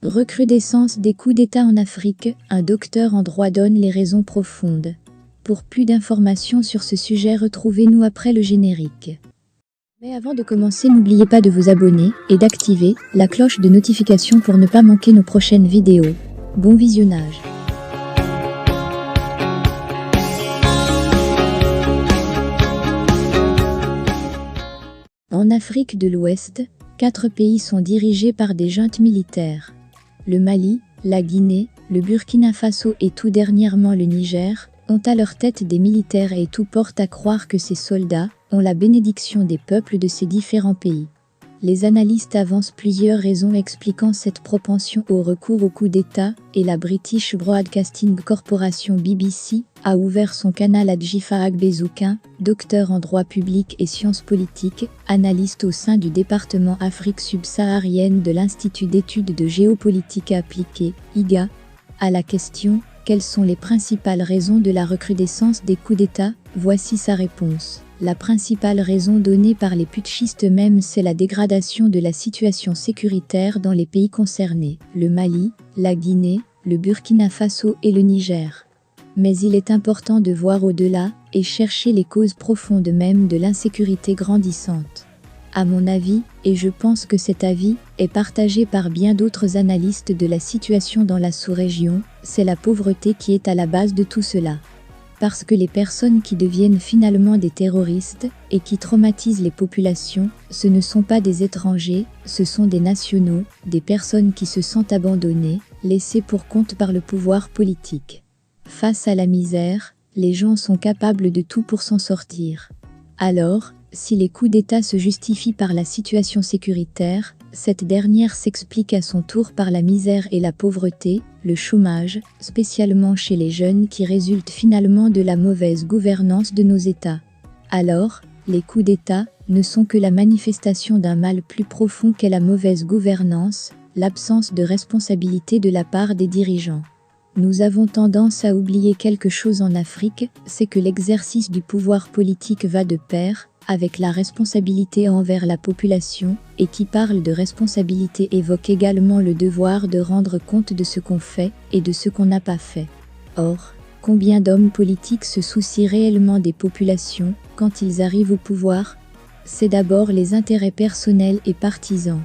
Recrudescence des coups d'État en Afrique, un docteur en droit donne les raisons profondes. Pour plus d'informations sur ce sujet, retrouvez-nous après le générique. Mais avant de commencer, n'oubliez pas de vous abonner et d'activer la cloche de notification pour ne pas manquer nos prochaines vidéos. Bon visionnage. En Afrique de l'Ouest, 4 pays sont dirigés par des juntes militaires. Le Mali, la Guinée, le Burkina Faso et tout dernièrement le Niger ont à leur tête des militaires et tout porte à croire que ces soldats ont la bénédiction des peuples de ces différents pays. Les analystes avancent plusieurs raisons expliquant cette propension au recours au coup d'État et la British Broadcasting Corporation BBC a ouvert son canal à Djifaak Bezoukin, docteur en droit public et sciences politiques, analyste au sein du département Afrique subsaharienne de l'Institut d'études de géopolitique appliquée, IGA, à la question « Quelles sont les principales raisons de la recrudescence des coups d'État ?» Voici sa réponse. La principale raison donnée par les putschistes eux-mêmes, c'est la dégradation de la situation sécuritaire dans les pays concernés, le Mali, la Guinée, le Burkina Faso et le Niger. Mais il est important de voir au-delà et chercher les causes profondes même de l'insécurité grandissante. À mon avis, et je pense que cet avis est partagé par bien d'autres analystes de la situation dans la sous-région, c'est la pauvreté qui est à la base de tout cela. Parce que les personnes qui deviennent finalement des terroristes et qui traumatisent les populations, ce ne sont pas des étrangers, ce sont des nationaux, des personnes qui se sentent abandonnées, laissées pour compte par le pouvoir politique. Face à la misère, les gens sont capables de tout pour s'en sortir. Alors, si les coups d'État se justifient par la situation sécuritaire, cette dernière s'explique à son tour par la misère et la pauvreté, le chômage, spécialement chez les jeunes qui résultent finalement de la mauvaise gouvernance de nos États. Alors, les coups d'État ne sont que la manifestation d'un mal plus profond qu'est la mauvaise gouvernance, l'absence de responsabilité de la part des dirigeants. Nous avons tendance à oublier quelque chose en Afrique, c'est que l'exercice du pouvoir politique va de pair avec la responsabilité envers la population, et qui parle de responsabilité évoque également le devoir de rendre compte de ce qu'on fait et de ce qu'on n'a pas fait. Or, combien d'hommes politiques se soucient réellement des populations quand ils arrivent au pouvoir? C'est d'abord les intérêts personnels et partisans.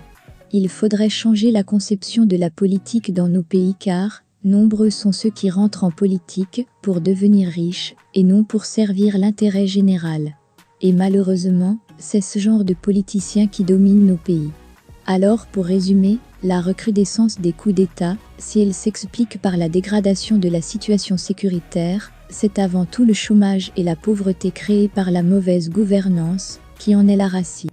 Il faudrait changer la conception de la politique dans nos pays car nombreux sont ceux qui rentrent en politique pour devenir riches et non pour servir l'intérêt général. Et malheureusement, c'est ce genre de politiciens qui dominent nos pays. Alors, pour résumer, la recrudescence des coups d'État, si elle s'explique par la dégradation de la situation sécuritaire, c'est avant tout le chômage et la pauvreté créés par la mauvaise gouvernance qui en est la racine.